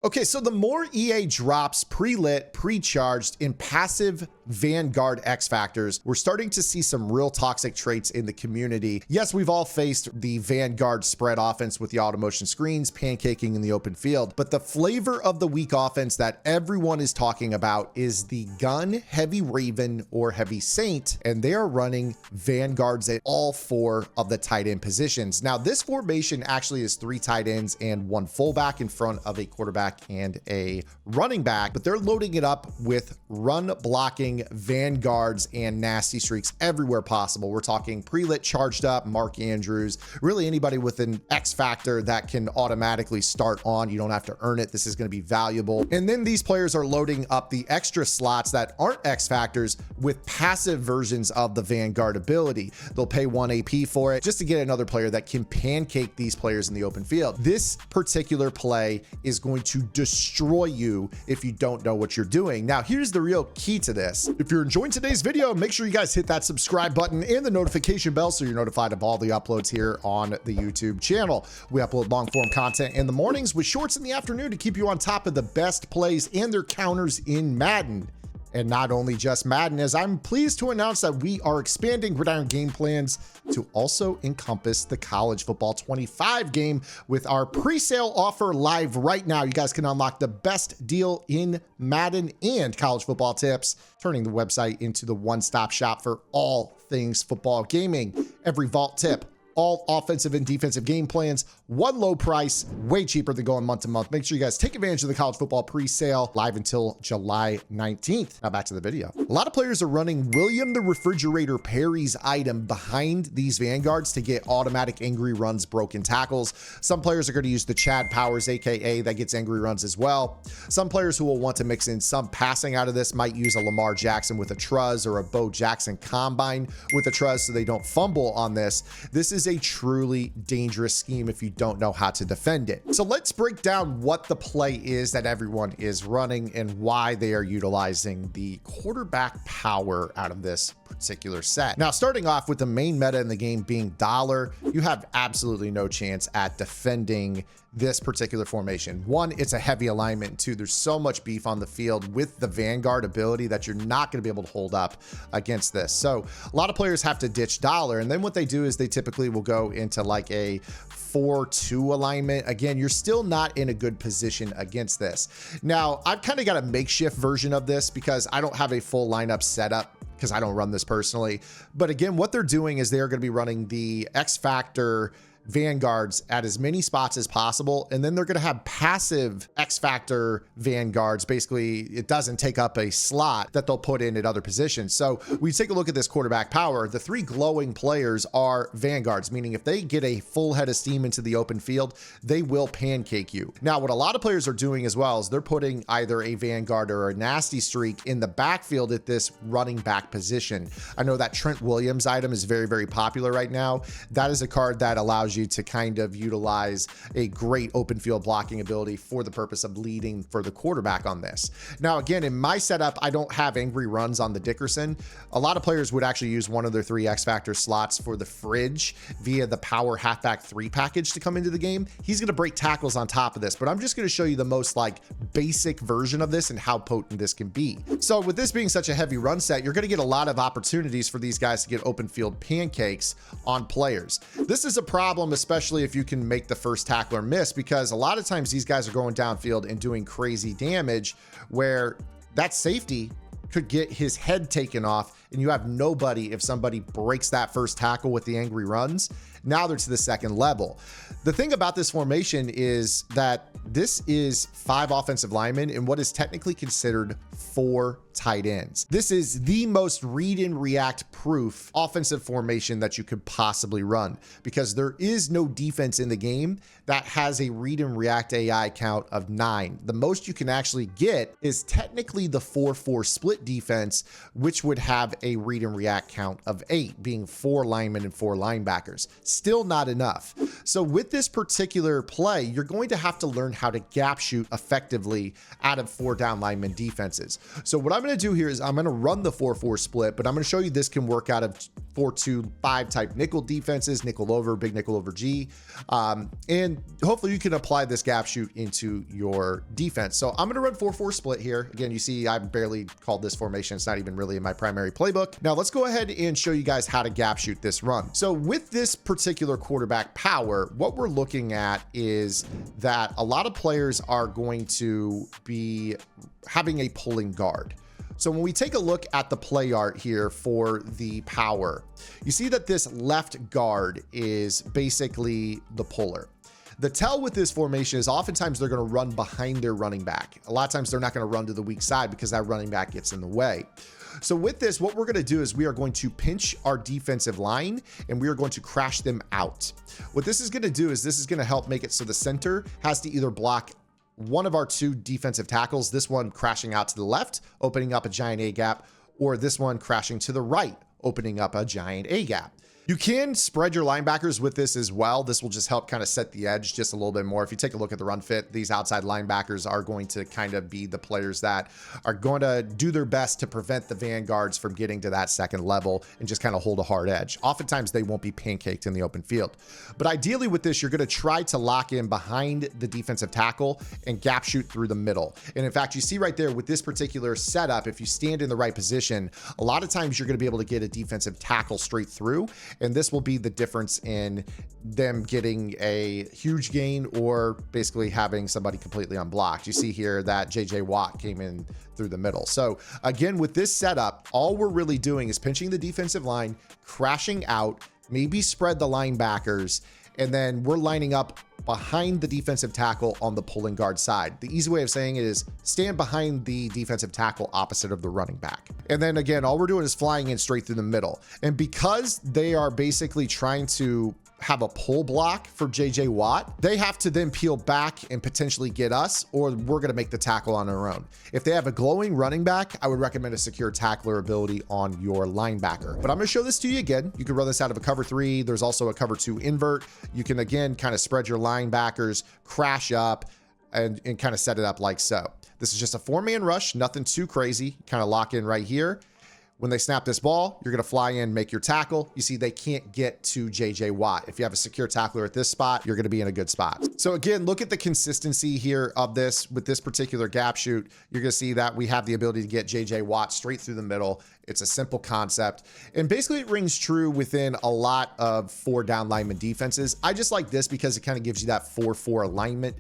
Okay, so the more EA drops pre-lit, pre-charged, and passive Vanguard X factors, we're starting to see some real toxic traits in the community. Yes, we've all faced the Vanguard spread offense with the auto motion screens, pancaking in the open field, but the flavor of the week offense that everyone is talking about is the gun heavy Raven or heavy Saint, and they are running Vanguards at all four of the tight end positions. Now, this formation actually is 3 tight ends and 1 fullback in front of a quarterback and a running back, but they're loading it up with run blocking Vanguards and nasty streaks everywhere possible. We're talking pre-lit, charged up Mark Andrews, really anybody with an X factor that can automatically start on. You don't have to earn it. This is going to be valuable. And then these players are loading up the extra slots that aren't X factors with passive versions of the Vanguard ability. They'll pay 1 AP for it just to get another player that can pancake these players in the open field. This particular play is going to destroy you if you don't know what you're doing. Now, here's the real key to this. If you're enjoying today's video, make sure you guys hit that subscribe button and the notification bell so you're notified of all the uploads here on the YouTube channel. We upload long form content in the mornings with shorts in the afternoon to keep you on top of the best plays and their counters in Madden. And not only just Madden, as I'm pleased to announce that we are expanding Gridiron game plans to also encompass the college football 25 game with our pre-sale offer live right now. You guys can unlock the best deal in Madden and college football tips, turning the website into the one-stop shop for all things football gaming. Every vault tip, all offensive and defensive game plans, one low price, way cheaper than going month to month. Make sure you guys take advantage of the college football pre-sale live until July 19th. Now back to the video. A lot of players are running William the Refrigerator Perry's item behind these Vanguards to get automatic angry runs, broken tackles. Some players are going to use the Chad Powers, AKA, that gets angry runs as well. Some players who will want to mix in some passing out of this might use a Lamar Jackson with a Truz or a Bo Jackson combine with a Truz so they don't fumble on this. This is a truly dangerous scheme if you don't know how to defend it. So let's break down what the play is that everyone is running and why they are utilizing the quarterback power out of this particular set. Now, starting off with the main meta in the game being dollar, you have absolutely no chance at defending this particular formation. One, it's a heavy alignment. Two, there's so much beef on the field with the Vanguard ability that you're not going to be able to hold up against this. So a lot of players have to ditch dollar, and then what they do is they typically will go into like a 4-2 alignment. Again, you're still not in a good position against this. Now, I've kind of got a makeshift version of this because I don't have a full lineup set up because I don't run this personally. But again, what they're doing is they're going to be running the X Factor Vanguards at as many spots as possible, and then they're going to have passive X Factor Vanguards. Basically, it doesn't take up a slot that they'll put in at other positions. So we take a look at this quarterback power. The 3 glowing players are Vanguards, meaning if they get a full head of steam into the open field, they will pancake you. Now, what a lot of players are doing as well is they're putting either a Vanguard or a nasty streak in the backfield at this running back position. I know that Trent Williams item is very, very popular right now. That is a card that allows you to kind of utilize a great open field blocking ability for the purpose of leading for the quarterback on this. Now, again, in my setup, I don't have angry runs on the Dickerson. A lot of players would actually use one of their 3 X Factor slots for the fridge via the power halfback 3 package to come into the game. He's going to break tackles on top of this, but I'm just going to show you the most like basic version of this and how potent this can be. So with this being such a heavy run set, you're going to get a lot of opportunities for these guys to get open field pancakes on players. This is a problem, especially if you can make the first tackler miss, because a lot of times these guys are going downfield and doing crazy damage where that safety could get his head taken off and you have nobody if somebody breaks that first tackle with the angry runs. Now they're to the second level. The thing about this formation is that this is 5 offensive linemen in what is technically considered 4 tight ends. This is the most read and react proof offensive formation that you could possibly run because there is no defense in the game that has a read and react AI count of 9. The most you can actually get is technically the 4-4 split defense, which would have a read and react count of 8, being 4 linemen and 4 linebackers. Still not enough. So with this particular play, you're going to have to learn how to gap shoot effectively out of 4 down lineman defenses. So what I'm going to do here is I'm going to run the 4-4 split, but I'm going to show you this can work out of 4-2-5 type nickel defenses, nickel over, big nickel over G. And hopefully you can apply this gap shoot into your defense. So I'm going to run 4-4 split here. Again, you see I barely called this formation. It's not even really in my primary playbook. Now let's go ahead and show you guys how to gap shoot this run. So with this particular quarterback power, what we're looking at is that a lot of players are going to be having a pulling guard. So when we take a look at the play art here for the power, you see that this left guard is basically the puller. The tell with this formation is oftentimes they're going to run behind their running back. A lot of times they're not going to run to the weak side because that running back gets in the way. So with this, what we're going to do is we are going to pinch our defensive line and we are going to crash them out. What this is going to do is this is going to help make it so the center has to either block one of our 2 defensive tackles, this one crashing out to the left, opening up a giant A gap, or this one crashing to the right, opening up a giant A gap. You can spread your linebackers with this as well. This will just help kind of set the edge just a little bit more. If you take a look at the run fit, these outside linebackers are going to kind of be the players that are going to do their best to prevent the Vanguards from getting to that second level and just kind of hold a hard edge. Oftentimes they won't be pancaked in the open field. But ideally with this, you're going to try to lock in behind the defensive tackle and gap shoot through the middle. And in fact, you see right there with this particular setup, if you stand in the right position, a lot of times you're going to be able to get a defensive tackle straight through. And this will be the difference in them getting a huge gain or basically having somebody completely unblocked. You see here that JJ Watt came in through the middle. So again, with this setup, all we're really doing is pinching the defensive line, crashing out, maybe spread the linebackers, and then we're lining up behind the defensive tackle on the pulling guard side. The easy way of saying it is stand behind the defensive tackle opposite of the running back. And then again, all we're doing is flying in straight through the middle. And because they are basically trying to have a pull block for JJ Watt, they have to then peel back and potentially get us, or we're going to make the tackle on our own. If they have a glowing running back, I would recommend a secure tackler ability on your linebacker. But I'm going to show this to you again. You can run this out of a cover 3. There's also a cover 2 invert. You can again kind of spread your linebackers, crash up, and kind of set it up like so. This is just a 4-man rush, nothing too crazy. Kind of lock in right here. When they snap this ball, you're going to fly in, make your tackle. You see, they can't get to JJ Watt. If you have a secure tackler at this spot, you're going to be in a good spot. So again, look at the consistency here of this. With this particular gap shoot, you're going to see that we have the ability to get JJ Watt straight through the middle. It's a simple concept. And basically it rings true within a lot of 4 down lineman defenses. I just like this because it kind of gives you that 4-4 alignment,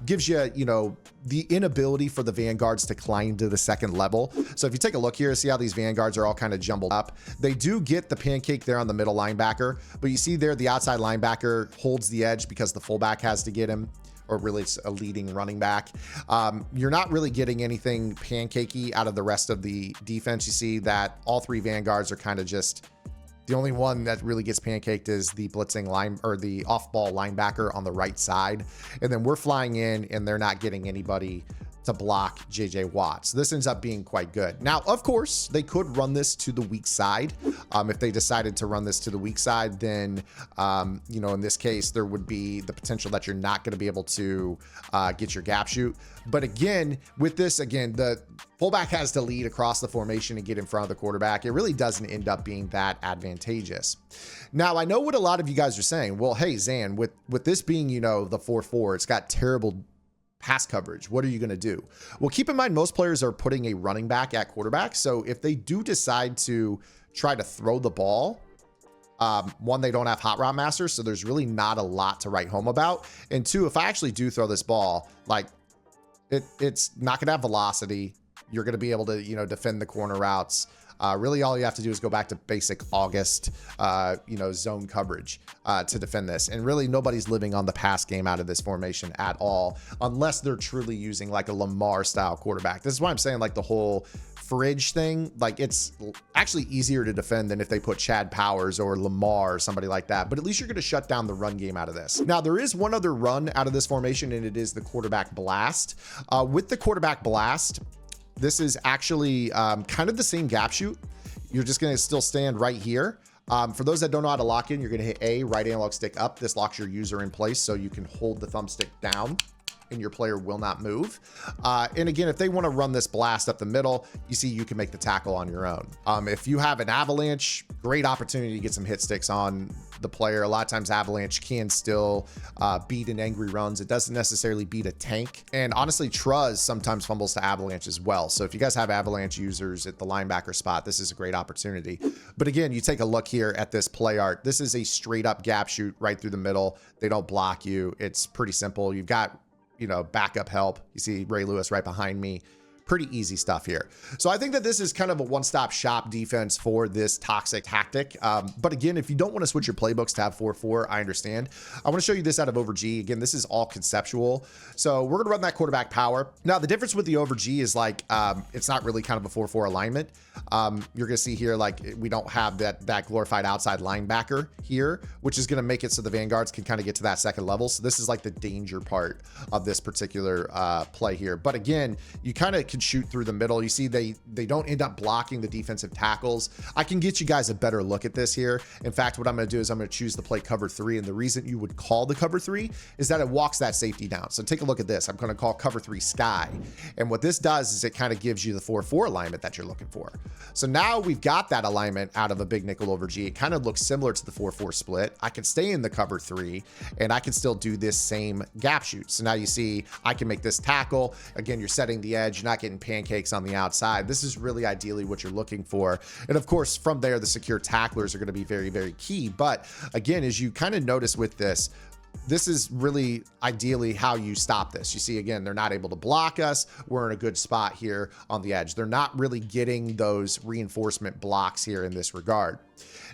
gives you, you know, the inability for the Vanguards to climb to the second level. So if you take a look here, see how these Vanguards are all kind of jumbled up. They do get the pancake there on the middle linebacker, but you see there the outside linebacker holds the edge because the fullback has to get him, or really it's a leading running back. You're not really getting anything pancakey out of the rest of the defense. You see that all 3 Vanguards are kind of just, the only one that really gets pancaked is the blitzing line or the off-ball linebacker on the right side. And then we're flying in and they're not getting anybody to block JJ Watt. So this ends up being quite good. Now, of course, they could run this to the weak side. If they decided to run this to the weak side, then, you know, in this case, there would be the potential that you're not going to be able to get your gap shoot. But again, with this, again, the fullback has to lead across the formation and get in front of the quarterback. It really doesn't end up being that advantageous. Now, I know what a lot of you guys are saying. Well, hey, Zan, with this being, you know, the 4-4, it's got terrible pass coverage. What are you going to do? Well, keep in mind, most players are putting a running back at quarterback. So if they do decide to try to throw the ball, one, they don't have hot route masters, so there's really not a lot to write home about. And 2, if I actually do throw this ball, like it's not going to have velocity. You're going to be able to, you know, defend the corner routes. Really, all you have to do is go back to basic August, you know, zone coverage to defend this. And really, nobody's living on the pass game out of this formation at all, unless they're truly using like a Lamar style quarterback. This is why I'm saying like the whole fridge thing, like it's actually easier to defend than if they put Chad Powers or Lamar or somebody like that. But at least you're going to shut down the run game out of this. Now, there is one other run out of this formation, and it is the quarterback blast. With the quarterback blast, this is actually kind of the same gap shoot. You're just going to still stand right here. For those that don't know how to lock in, you're going to hit A, right analog stick up. This locks your user in place so you can hold the thumbstick down and your player will not move. And again, if they want to run this blast up the middle, you see you can make the tackle on your own. If you have an avalanche, great opportunity to get some hit sticks on the player. A lot of times avalanche can still beat an angry runs. It doesn't necessarily beat a tank. And honestly, Truz sometimes fumbles to avalanche as well. So if you guys have avalanche users at the linebacker spot, this is a great opportunity. But again, you take a look here at this play art. This is a straight up gap shoot right through the middle. They don't block you. It's pretty simple. You've got, you know, backup help. You see Ray Lewis right behind me. Pretty easy stuff here. So I think that this is kind of a one-stop shop defense for this toxic tactic. But again, if you don't want to switch your playbooks to have 4-4, I understand. I want to show you this out of over G. Again, this is all conceptual. So we're going to run that quarterback power. Now, the difference with the over G is like, it's not really kind of a 4-4 alignment. You're going to see here, like we don't have that glorified outside linebacker here, which is going to make it so the Vanguards can kind of get to that second level. So this is like the danger part of this particular play here. But again, you kind of can shoot through the middle. You see they don't end up blocking the defensive tackles. I can get you guys a better look at this here. In fact, what I'm going to do is I'm going to choose the play cover 3. And the reason you would call the cover 3 is that it walks that safety down. So take a look at this. I'm going to call cover 3 sky. And what this does is it kind of gives you the 4-4 alignment that you're looking for. So now we've got that alignment out of a big nickel over G. It kind of looks similar to the 4-4 split. I can stay in the cover 3 and I can still do this same gap shoot. So now you see I can make this tackle. Again, you're setting the edge. You're not getting pancakes on the outside. This is really ideally what you're looking for. And of course, from there, the secure tacklers are going to be very, very key. But again, as you kind of notice with this, this is really ideally how you stop this. You see, again, they're not able to block us. We're in a good spot here on the edge. They're not really getting those reinforcement blocks here in this regard.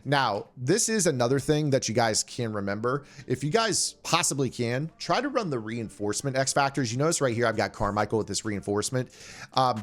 Now, this is another thing that you guys can remember. If you guys possibly can, try to run the reinforcement X factors. You notice right here, I've got Carmichael with this reinforcement.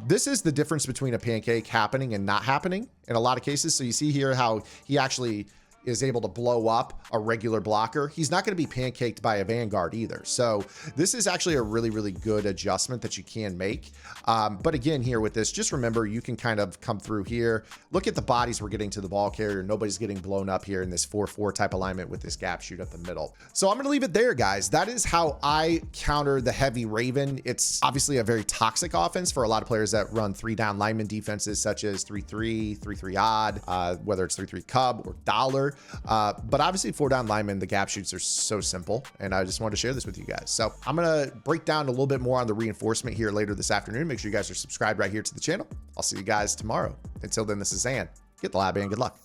This is the difference between a pancake happening and not happening in a lot of cases. So you see here how he actually is able to blow up a regular blocker. He's not going to be pancaked by a Vanguard either. So this is actually a really, really good adjustment that you can make. But again, here with this, just remember, you can kind of come through here. Look at the bodies we're getting to the ball carrier. Nobody's getting blown up here in this 4-4 type alignment with this gap shoot up the middle. So I'm going to leave it there, guys. That is how I counter the heavy Raven. It's obviously a very toxic offense for a lot of players that run 3-down lineman defenses, such as 3-3, 3-3 odd, whether it's 3-3 cub or dollar. But obviously 4-down linemen, the gap shoots are so simple, and I just wanted to share this with you guys. So I'm going to break down a little bit more on the reinforcement here later this afternoon. Make sure you guys are subscribed right here to the channel. I'll see you guys tomorrow. Until then, this is Zan. Get the lab and good luck.